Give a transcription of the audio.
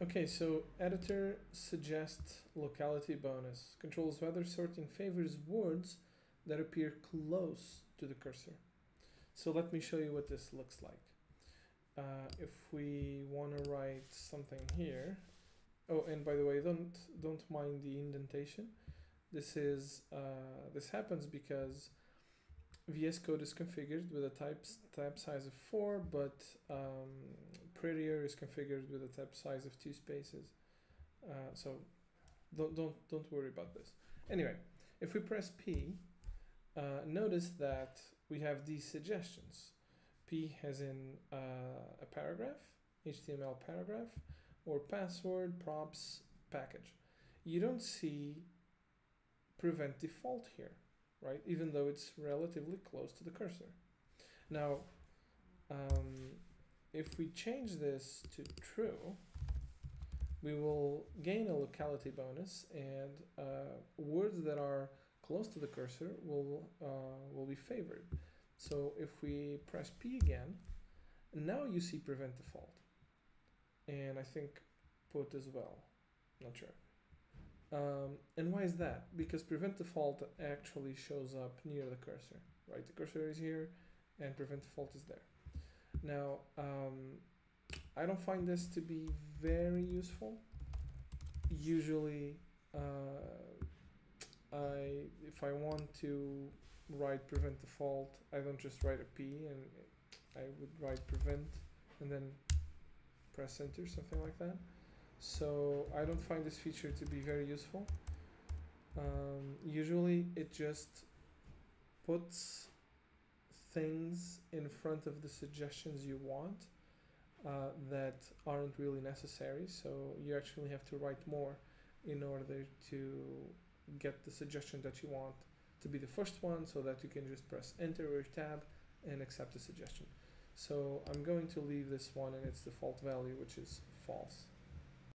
Okay, so editor suggest locality bonus controls whether sorting favors words that appear close to the cursor. So let me show you what this looks like. If we want to write something here, oh, and by the way, don't mind the indentation. This happens because VS Code is configured with a type size of 4, but Prettier is configured with a type size of 2 spaces. So don't worry about this. Anyway, if we press P, notice that we have these suggestions. P has in a paragraph, HTML paragraph, or password, props, package. You don't see prevent default here, right? Even though it's relatively close to the cursor. Now, if we change this to true, we will gain a locality bonus, and words that are close to the cursor will be favored. So if we press P again, now you see prevent default, and I think put as well, not sure. And why is that? Because prevent default actually shows up near the cursor, right? The cursor is here and prevent default is there. Now, I don't find this to be very useful. Usually, if I want to write prevent default, I don't just write a P, and I would write prevent and then press enter, something like that. So I don't find this feature to be very useful. Usually it just puts things in front of the suggestions you want that aren't really necessary. So you actually have to write more in order to get the suggestion that you want to be the first one, so that you can just press enter or tab and accept the suggestion. So I'm going to leave this one in its default value, which is false.